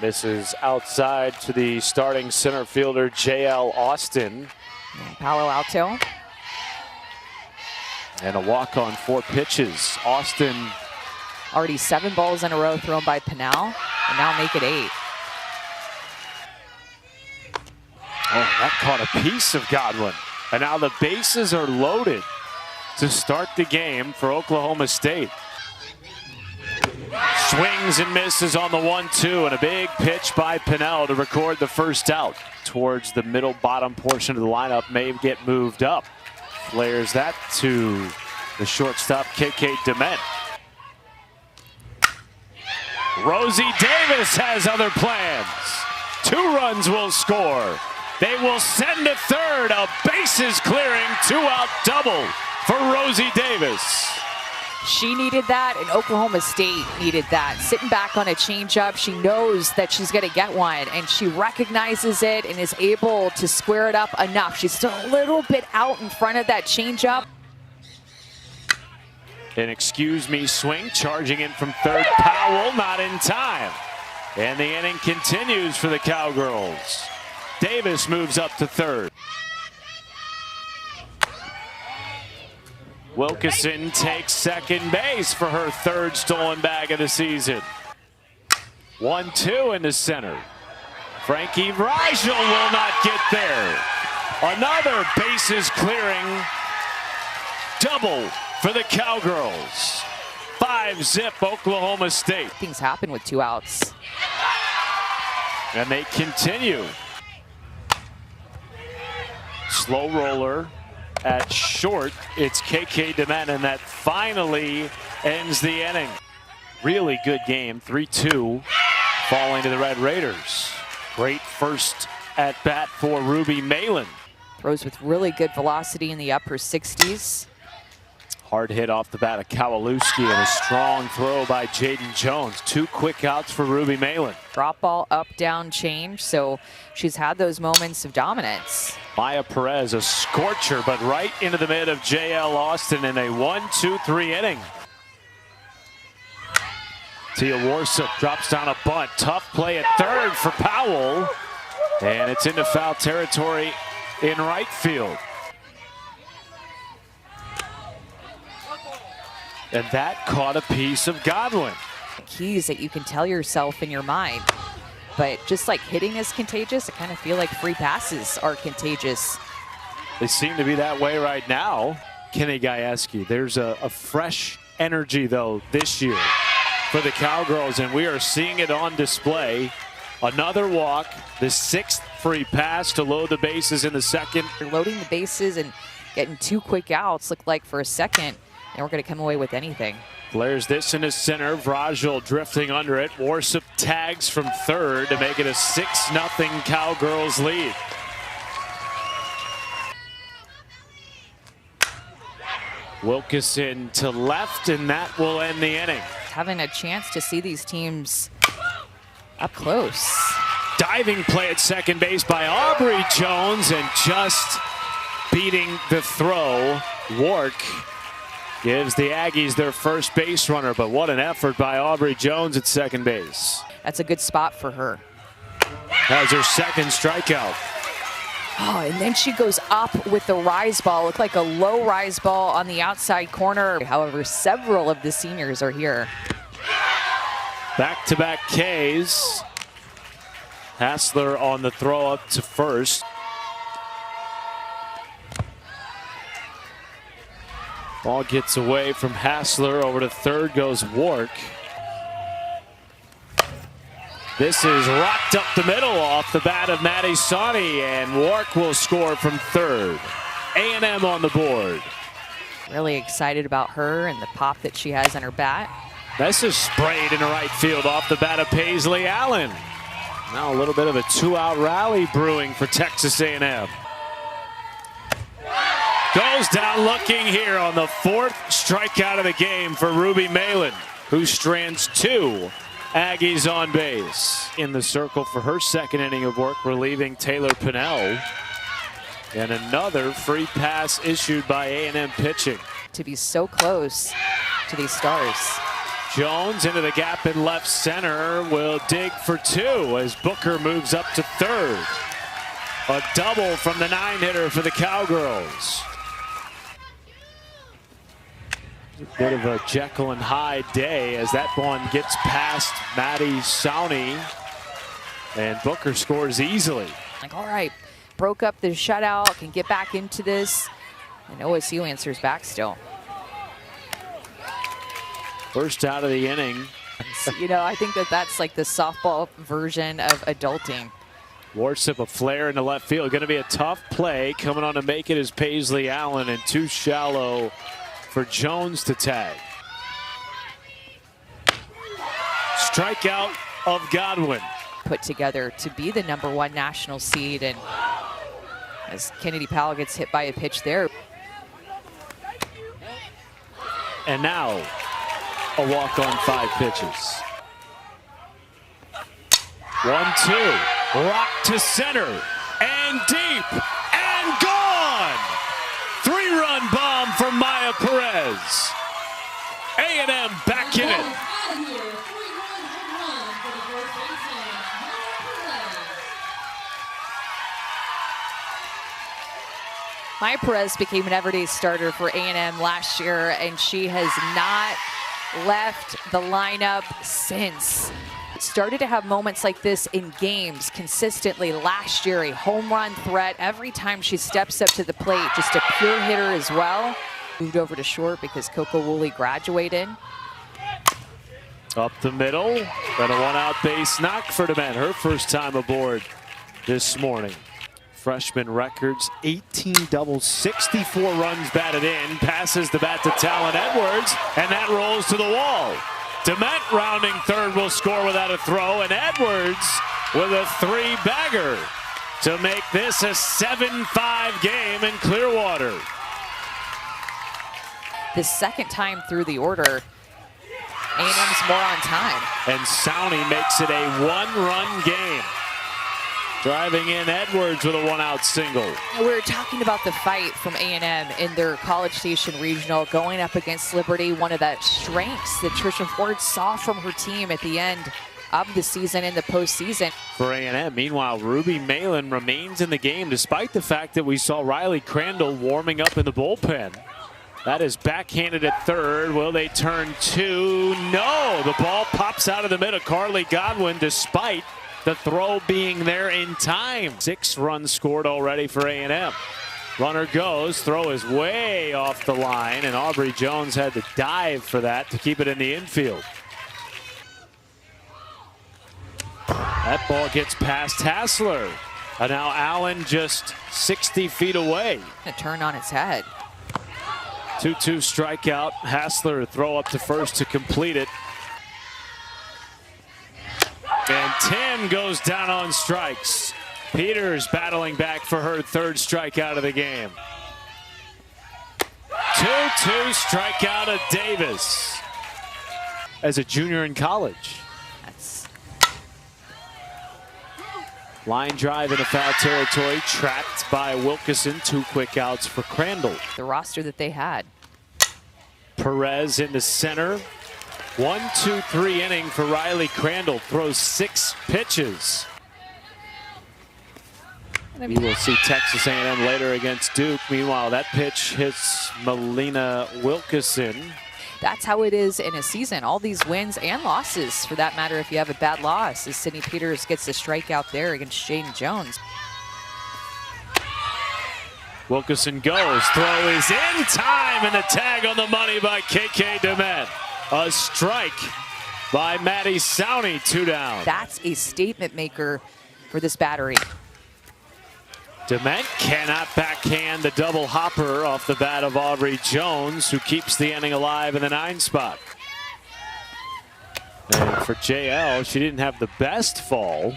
Misses outside to the starting center fielder, J.L. Austin. And Palo Alto. And a walk on 4 pitches. Austin. Already 7 balls in a row thrown by Pinnell, and now make it 8. Oh, that caught a piece of Godwin. And now the bases are loaded to start the game for Oklahoma State. Swings and misses on the 1-2, and a big pitch by Pinnell to record the first out. Towards the middle bottom portion of the lineup, may get moved up. Flares that to the shortstop, KK Dement. Rosie Davis has other plans. 2 runs will score. They will send to third. A bases clearing 2-out double for Rosie Davis. She needed that, and Oklahoma State needed that. Sitting back on a changeup, she knows that she's going to get one, and she recognizes it and is able to square it up enough. She's still a little bit out in front of that changeup. An excuse me swing, charging in from third. Powell not in time. And the inning continues for the Cowgirls. Davis moves up to third. Wilkeson takes second base for her 3rd stolen bag of the season. 1-2 in the center. Frankie Vrajel will not get there. Another bases clearing double for the Cowgirls. 5-zip Oklahoma State. Things happen with 2 outs. And they continue. Slow roller at short. It's KK Dement, and that finally ends the inning. Really good game. 3-2 falling to the Red Raiders. Great first at bat for Ruby Malin. Throws with really good velocity in the upper 60s. Hard hit off the bat of Kowalewski, and a strong throw by Jaden Jones. 2 quick outs for Ruby Malin. Drop ball, up, down, change. So she's had those moments of dominance. Maya Perez, a scorcher, but right into the mid of J.L. Austin in a 1-2-3 inning. Tia Warsup drops down a bunt. Tough play at third for Powell. And it's into foul territory in right field. And that caught a piece of Godwin. Keys that you can tell yourself in your mind. But just like hitting is contagious, I kind of feel like free passes are contagious. They seem to be that way right now. Kenny Gajewski, there's a fresh energy, though, this year for the Cowgirls, and we are seeing it on display. Another walk, the 6th free pass to load the bases in the second. They're loading the bases and getting 2 quick outs, looked like for a second, and we're going to come away with anything. Flares this in the center. Vrajel drifting under it. Warsup tags from third to make it a 6-0 Cowgirls lead. Wilkeson to left, and that will end the inning. Having a chance to see these teams up close. Diving play at second base by Aubrey Jones, and just beating the throw. Wark gives the Aggies their first base runner, but what an effort by Aubrey Jones at second base. That's a good spot for her. Has her 2nd strikeout. Oh, and then she goes up with the rise ball. Looked like a low rise ball on the outside corner. However, several of the seniors are here. Back-to-back Ks. Hassler on the throw up to first. Ball gets away from Hassler. Over to third goes Wark. This is rocked up the middle off the bat of Maddie Sawney, and Wark will score from third. A&M on the board. Really excited about her and the pop that she has on her bat. This is sprayed into right field off the bat of Paisley Allen. Now a little bit of a 2-out rally brewing for Texas A&M. Goes down looking here on the 4th strikeout of the game for Ruby Malin, who strands 2 Aggies on base. In the circle for her 2nd inning of work, relieving Taylor Pinnell. And another free pass issued by A&M pitching. To be so close to these stars. Jones into the gap in left center will dig for two as Booker moves up to third. A double from the 9-hitter for the Cowgirls. A bit of a Jekyll and Hyde day as that one gets past Maddie Sawney, and Booker scores easily. Like, all right, broke up the shutout, can get back into this, and OSU answers back still. First out of the inning. You know, I think that's like the softball version of adulting. Warsip a flare into left field. Going to be a tough play. Coming on to make it is Paisley Allen, and too shallow for Jones to tag. Strikeout of Godwin. Put together to be the #1 national seed, and as Kennedy Powell gets hit by a pitch there. And now a walk on 5 pitches. 1-2. Rock to center and deep and gone. 3-run bomb from Maya Perez. A&M back in it. Maya Perez became an everyday starter for A&M last year, and she has not left the lineup since. Started to have moments like this in games consistently last year. A home run threat every time she steps up to the plate. Just a pure hitter as well. Moved over to short because Coco Woolley graduated. Up the middle. And a 1-out base knock for DeMent. Her first time aboard this morning. Freshman records, 18 doubles, 64 runs batted in. Passes the bat to Talon Edwards, and that rolls to the wall. DeMent rounding third will score without a throw, and Edwards with a 3-bagger to make this a 7-5 game in Clearwater. The second time through the order, A&M's more on time. And Sawney makes it a 1-run game. Driving in Edwards with a 1-out single. We were talking about the fight from A&M in their College Station Regional going up against Liberty. One of the strengths that Trisha Ford saw from her team at the end of the season in the postseason. For A&M, meanwhile, Ruby Malin remains in the game despite the fact that we saw Riley Crandall warming up in the bullpen. That is backhanded at third. Will they turn two? No! The ball pops out of the middle. Carly Godwin, despite the throw being there in time. 6 runs scored already for A&M. Runner goes, throw is way off the line, and Aubrey Jones had to dive for that to keep it in the infield. That ball gets past Hassler. And now Allen just 60 feet away. A turn on its head. 2-2 strikeout. Hassler throw up to first to complete it. And Tim goes down on strikes. Peters battling back for her 3rd strikeout of the game. 2-2 strikeout of Davis as a junior in college. That's line drive into foul territory, trapped by Wilkeson. 2 quick outs for Crandall. the roster that they had. Perez into center. 1-2-3 inning for Riley Crandall. Throws 6 pitches. We will see Texas A&M later against Duke. Meanwhile, that pitch hits Melina Wilkeson. That's how it is in a season. All these wins and losses, for that matter, if you have a bad loss, as Sydney Peters gets a strikeout there against Jaden Jones. Wilkeson goes. Throw is in time, and the tag on the money by KK DeMent. A strike by Maddie Sawney. 2 down. That's a statement maker for this battery. DeMent cannot backhand the double hopper off the bat of Aubrey Jones, who keeps the inning alive in the 9 spot. And for JL, she didn't have the best fall.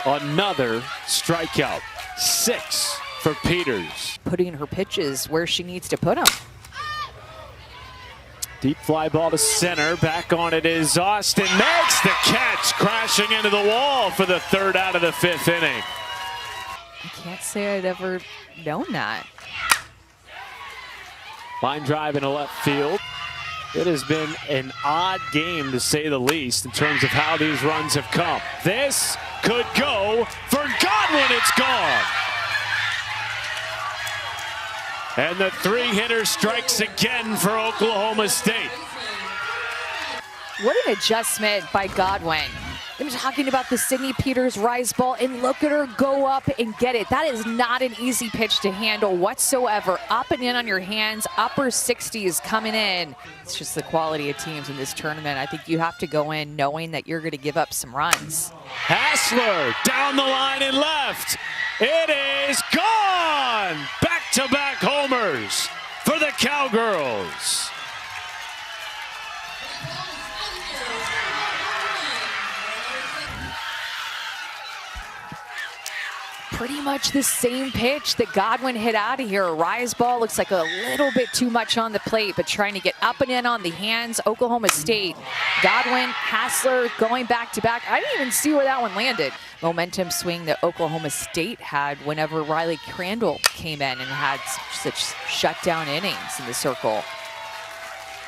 Another strikeout. 6 for Peters. Putting her pitches where she needs to put them. Deep fly ball to center. Back on it is Austin. Makes the catch, crashing into the wall for the 3rd out of the 5th inning. I can't say I'd ever known that. Line drive into left field. It has been an odd game, to say the least, in terms of how these runs have come. This could go for Godwin. It's gone. And the three-hitter strikes again for Oklahoma State. What an adjustment by Godwin. I'm talking about the Sydney Peters rise ball, and look at her go up and get it. That is not an easy pitch to handle whatsoever. Up and in on your hands, upper 60s coming in. It's just the quality of teams in this tournament. I think you have to go in knowing that you're going to give up some runs. Hassler down the line and left. It is gone! Back-to-back homers for the Cowgirls. Pretty much the same pitch that Godwin hit out of here. A rise ball looks like a little bit too much on the plate, but trying to get up and in on the hands. Oklahoma State, Godwin, Hassler going back to back. I didn't even see where that one landed. Momentum swing that Oklahoma State had whenever Riley Crandall came in and had such shutdown innings in the circle.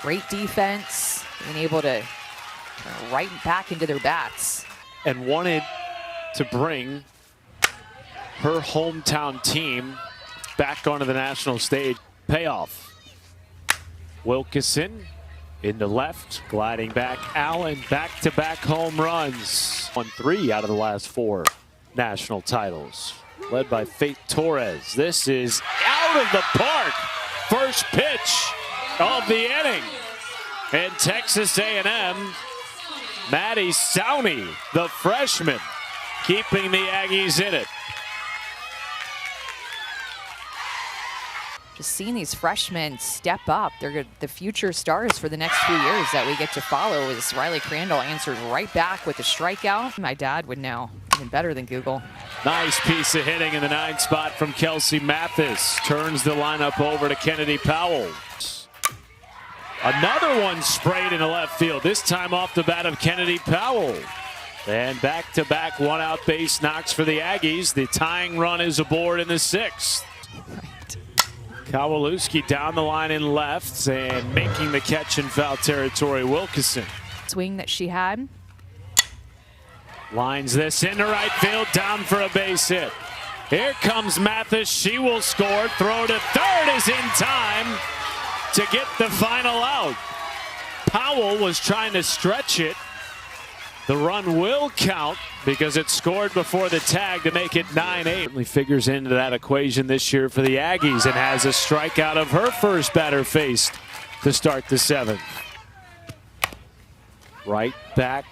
Great defense, being able to turn right back into their bats. And wanted to bring her hometown team back onto the national stage. Payoff. Wilkeson into left, gliding back. Allen, back-to-back home runs. Won 3 out of the last 4 national titles. Led by Faith Torres. This is out of the park. First pitch of the inning. And Texas A&M, Maddie Sowney, the freshman, keeping the Aggies in it. Just seeing these freshmen step up. They're the future stars for the next few years that we get to follow, as Riley Crandall answered right back with a strikeout. My dad would know, even better than Google. Nice piece of hitting in the 9th spot from Kelsey Mathis. Turns the lineup over to Kennedy Powell. Another one sprayed into left field, this time off the bat of Kennedy Powell. And back-to-back one-out base knocks for the Aggies. The tying run is aboard in the 6th. Kowalewski down the line in left and making the catch in foul territory. Wilkeson. Swing that she had. Lines this into right field, down for a base hit. Here comes Mathis. She will score. Throw to third is in time to get the final out. Powell was trying to stretch it. The run will count because it scored before the tag to make it 9-8. Certainly figures into that equation this year for the Aggies and has a strikeout of her first batter faced to start the 7th. Right back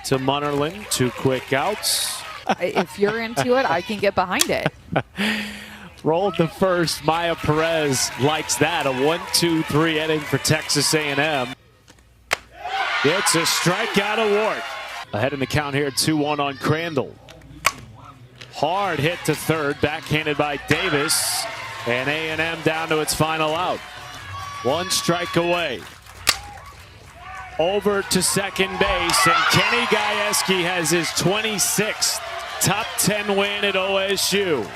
to Munnerlyn. 2 quick outs. If you're into it, I can get behind it. Rolled the first. Maya Perez likes that. A 1-2-3 inning for Texas A&M. It's a strikeout award. Ahead in the count here, 2-1 on Crandall. Hard hit to third, backhanded by Davis. And A&M down to its final out. 1 strike away. Over to second base, and Kenny Gajewski has his 26th top 10 win at OSU.